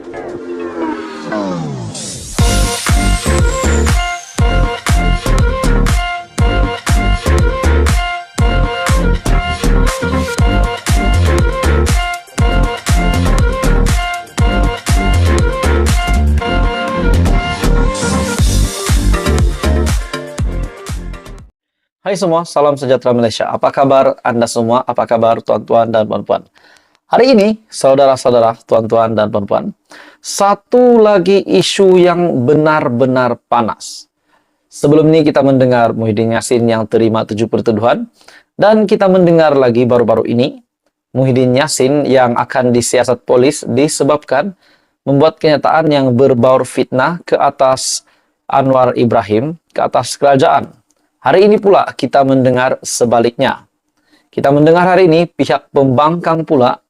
Hai semua, salam sejahtera Malaysia. Apa kabar Anda semua? Apa kabar tuan-tuan dan puan-puan? Hari ini, saudara-saudara, tuan-tuan dan puan-puan, satu lagi isu yang benar-benar panas. Sebelum ini kita mendengar Muhyiddin Yassin yang terima 7 pertuduhan, dan kita mendengar lagi baru-baru ini Muhyiddin Yassin yang akan disiasat polis disebabkan membuat kenyataan yang berbaur fitnah ke atas Anwar Ibrahim, ke atas kerajaan. Hari ini pula kita mendengar sebaliknya. Kita mendengar hari ini pihak pembangkang pula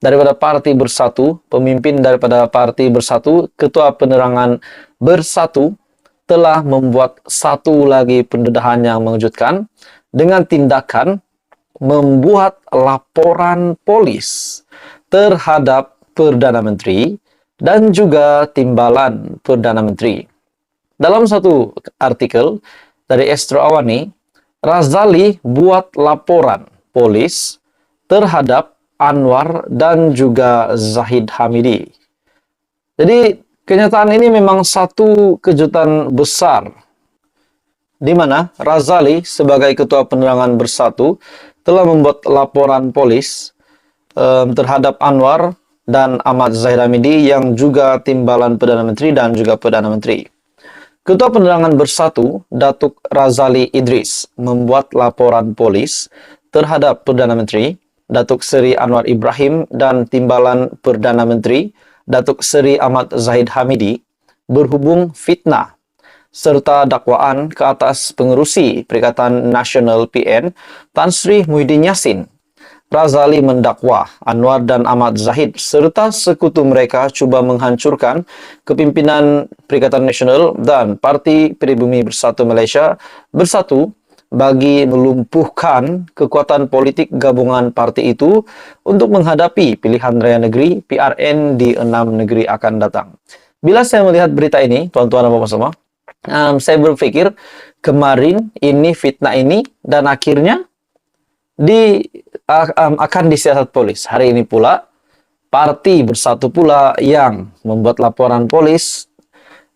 daripada Parti Bersatu, pemimpin daripada Parti Bersatu, Ketua Penerangan Bersatu telah membuat satu lagi pendedahan yang mengejutkan dengan tindakan membuat laporan polis terhadap Perdana Menteri dan juga timbalan Perdana Menteri. Dalam satu artikel dari Astro Awani, Razali buat laporan polis terhadap Anwar dan juga Zahid Hamidi. Jadi kenyataan ini memang satu kejutan besar, di mana Razali sebagai Ketua Penerangan Bersatu telah membuat laporan polis terhadap Anwar dan Ahmad Zahid Hamidi yang juga timbalan Perdana Menteri dan juga Perdana Menteri. Ketua Penerangan Bersatu, Datuk Razali Idris, membuat laporan polis terhadap Perdana Menteri, Datuk Seri Anwar Ibrahim dan Timbalan Perdana Menteri, Datuk Seri Ahmad Zahid Hamidi, berhubung fitnah, serta dakwaan ke atas pengerusi Perikatan Nasional PN, Tan Sri Muhyiddin Yassin. Razali mendakwa Anwar dan Ahmad Zahid serta sekutu mereka cuba menghancurkan kepimpinan Perikatan Nasional dan Parti Pribumi Bersatu Malaysia Bersatu bagi melumpuhkan kekuatan politik gabungan parti itu untuk menghadapi pilihan raya negeri PRN di 6 negeri akan datang. Bila saya melihat berita ini, tuan-tuan dan puan-puan semua, saya berpikir kemarin ini fitnah ini dan akhirnya akan disiasat polis. Hari ini pula Parti Bersatu pula yang membuat laporan polis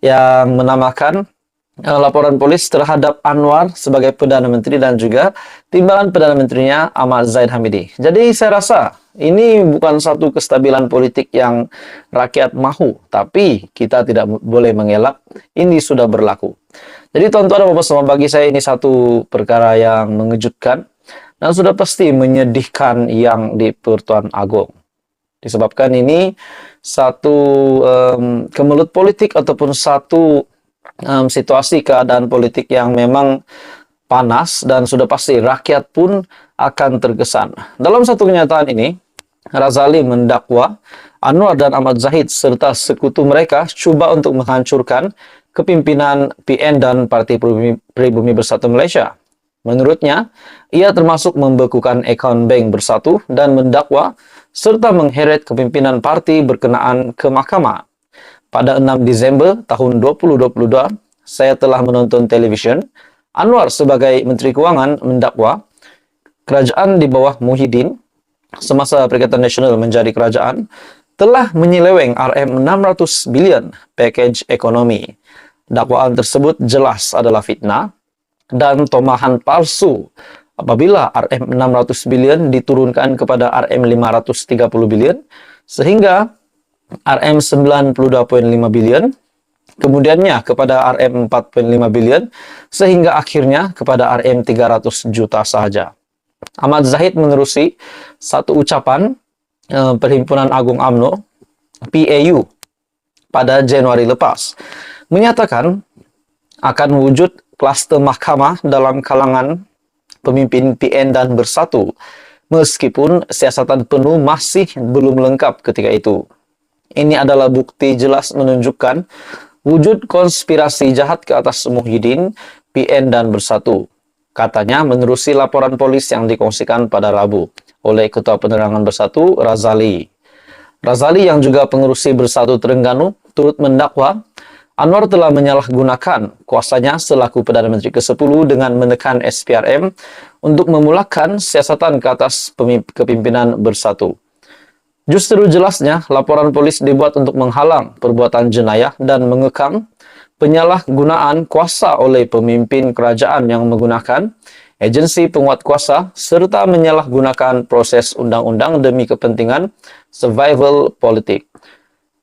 yang menamakan laporan polis terhadap Anwar sebagai Perdana Menteri dan juga timbalan Perdana Menterinya Ahmad Zahid Hamidi. Jadi saya rasa ini bukan satu kestabilan politik yang rakyat mahu, tapi kita tidak boleh mengelak ini sudah berlaku. Jadi tuan-tuan dan puan-puan semua, bagi saya ini satu perkara yang mengejutkan dan sudah pasti menyedihkan yang di Pertuan Agong. Disebabkan ini satu kemelut politik ataupun satu situasi keadaan politik yang memang panas dan sudah pasti rakyat pun akan terkesan. Dalam satu kenyataan ini, Razali mendakwa Anwar dan Ahmad Zahid serta sekutu mereka cuba untuk menghancurkan kepimpinan PN dan Parti Pribumi Bersatu Malaysia. Menurutnya, ia termasuk membekukan akaun bank Bersatu dan mendakwa serta mengheret kepimpinan parti berkenaan ke mahkamah. Pada 6 Disember tahun 2022, saya telah menonton televisyen. Anwar sebagai Menteri Kewangan mendakwa kerajaan di bawah Muhyiddin semasa Perikatan Nasional menjadi kerajaan telah menyeleweng RM600 bilion pakej ekonomi. Dakwaan tersebut jelas adalah fitnah dan tomahan palsu apabila RM600 bilion diturunkan kepada RM530 bilion sehingga RM92.5 bilion kemudiannya kepada RM4.5 bilion sehingga akhirnya kepada RM300 juta sahaja. Ahmad Zahid menerusi satu ucapan Perhimpunan Agung UMNO PAU pada Januari lepas menyatakan akan wujud kluster mahkamah dalam kalangan pemimpin PN dan Bersatu, meskipun siasatan penuh masih belum lengkap ketika itu. Ini adalah bukti jelas menunjukkan wujud konspirasi jahat ke atas Muhyiddin, PN dan Bersatu. Katanya menerusi laporan polis yang dikongsikan pada Rabu oleh Ketua Penerangan Bersatu, Razali. Razali yang juga pengerusi Bersatu Terengganu turut mendakwa Anwar telah menyalahgunakan kuasanya selaku Perdana Menteri ke-10 dengan menekan SPRM untuk memulakan siasatan ke atas kepimpinan Bersatu. Justru jelasnya, laporan polis dibuat untuk menghalang perbuatan jenayah dan mengekang penyalahgunaan kuasa oleh pemimpin kerajaan yang menggunakan agensi penguat kuasa serta menyalahgunakan proses undang-undang demi kepentingan survival politik.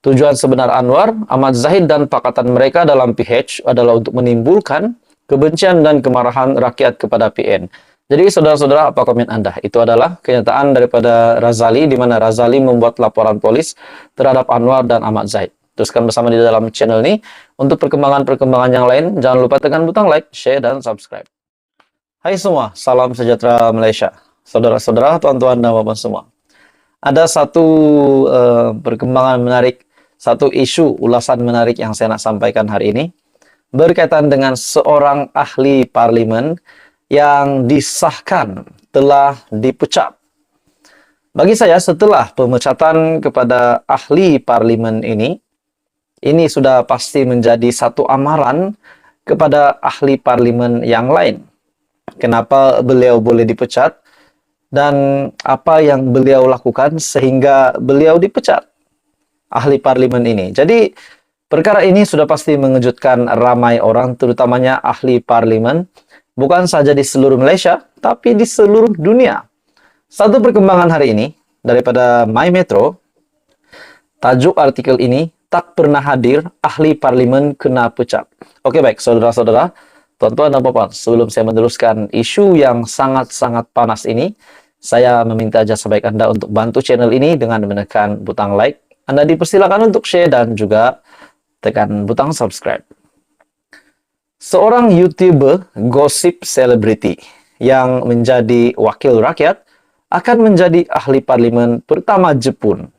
Tujuan sebenar Anwar, Ahmad Zahid dan pakatan mereka dalam PH adalah untuk menimbulkan kebencian dan kemarahan rakyat kepada PN. Jadi saudara-saudara, apa komen Anda? Itu adalah kenyataan daripada Razali, di mana Razali membuat laporan polis terhadap Anwar dan Ahmad Zahid. Teruskan bersama di dalam channel ini. Untuk perkembangan-perkembangan yang lain, jangan lupa tekan butang like, share, dan subscribe. Hai semua, salam sejahtera Malaysia. Saudara-saudara, tuan-tuan dan puan semua. Ada satu perkembangan menarik, satu isu ulasan menarik yang saya nak sampaikan hari ini berkaitan dengan seorang ahli parlimen yang disahkan telah dipecat. Bagi saya, setelah pemecatan kepada ahli parlimen ini sudah pasti menjadi satu amaran kepada ahli parlimen yang lain. Kenapa beliau boleh dipecat dan apa yang beliau lakukan sehingga beliau dipecat, ahli parlimen ini. Jadi perkara ini sudah pasti mengejutkan ramai orang, terutamanya ahli parlimen, bukan saja di seluruh Malaysia, tapi di seluruh dunia. Satu perkembangan hari ini daripada My Metro, tajuk artikel ini, tak pernah hadir, ahli parlimen kena pecat. Oke, baik saudara-saudara, tuan-tuan dan puan-puan, sebelum saya meneruskan isu yang sangat-sangat panas ini, saya meminta jasa baik Anda untuk bantu channel ini dengan menekan butang like. Anda dipersilakan untuk share dan juga tekan butang subscribe. Seorang YouTuber gosip selebriti yang menjadi wakil rakyat akan menjadi ahli parlimen pertama Jepun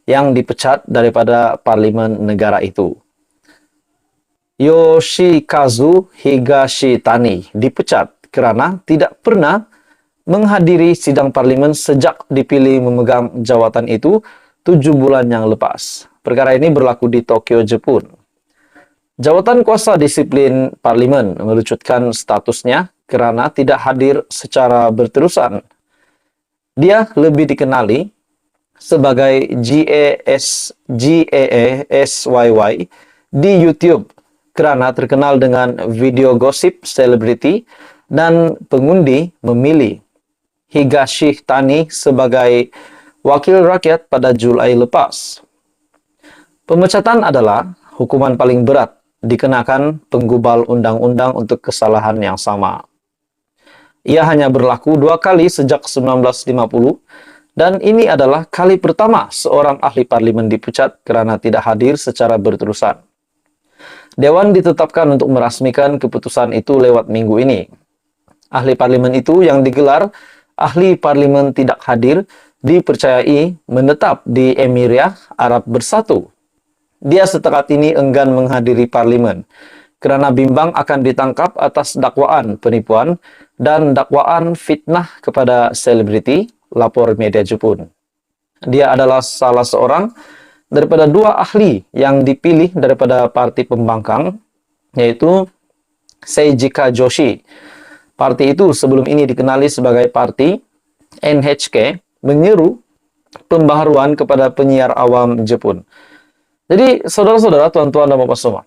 yang dipecat daripada parlimen negara itu. Yoshikazu Higashitani dipecat kerana tidak pernah menghadiri sidang parlimen sejak dipilih memegang jawatan itu 7 bulan yang lepas. Perkara ini berlaku di Tokyo, Jepun. Jawatan kuasa disiplin parlimen melucutkan statusnya kerana tidak hadir secara berterusan. Dia lebih dikenali sebagai GAASYY di YouTube kerana terkenal dengan video gosip selebriti dan pengundi memilih Higashitani sebagai wakil rakyat pada Julai lepas. Pemecatan adalah hukuman paling berat dikenakan penggubal undang-undang untuk kesalahan yang sama. Ia hanya berlaku 2 kali sejak 1950 dan ini adalah kali pertama seorang ahli parlimen dipecat kerana tidak hadir secara berterusan. Dewan ditetapkan untuk merasmikan keputusan itu lewat minggu ini. Ahli parlimen itu yang digelar ahli parlimen tidak hadir dipercayai menetap di Emiria Arab Bersatu. Dia setakat ini enggan menghadiri parlimen kerana bimbang akan ditangkap atas dakwaan penipuan dan dakwaan fitnah kepada selebriti, lapor media Jepun. Dia adalah salah seorang daripada 2 ahli yang dipilih daripada parti pembangkang, yaitu Seijika Joshi. Parti itu sebelum ini dikenali sebagai parti NHK, menyeru pembaharuan kepada penyiar awam Jepun. Jadi, saudara-saudara, tuan-tuan dan puan semua,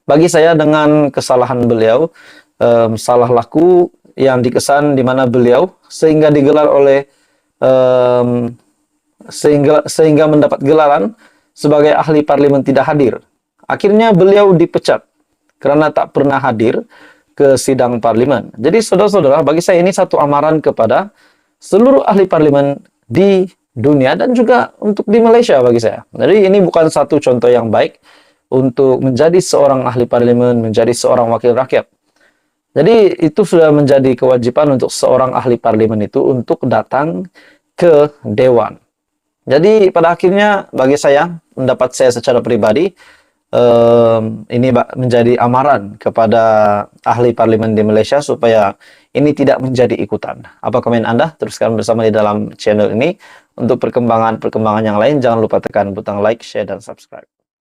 bagi saya dengan kesalahan beliau, salah laku yang dikesan di mana beliau sehingga digelar oleh sehingga mendapat gelaran sebagai ahli parlimen tidak hadir. Akhirnya beliau dipecat kerana tak pernah hadir ke sidang parlimen. Jadi saudara-saudara, bagi saya ini satu amaran kepada seluruh ahli parlimen di dunia dan juga untuk di Malaysia bagi saya. Jadi ini bukan satu contoh yang baik untuk menjadi seorang ahli parlimen, menjadi seorang wakil rakyat. Jadi itu sudah menjadi kewajiban untuk seorang ahli parlimen itu untuk datang ke dewan. Jadi pada akhirnya bagi saya, pendapat saya secara pribadi, ini menjadi amaran kepada ahli parlemen di Malaysia supaya ini tidak menjadi ikutan. Apa komen Anda? Teruskan bersama di dalam channel ini. Untuk perkembangan-perkembangan yang lain, jangan lupa tekan butang like, share, dan subscribe.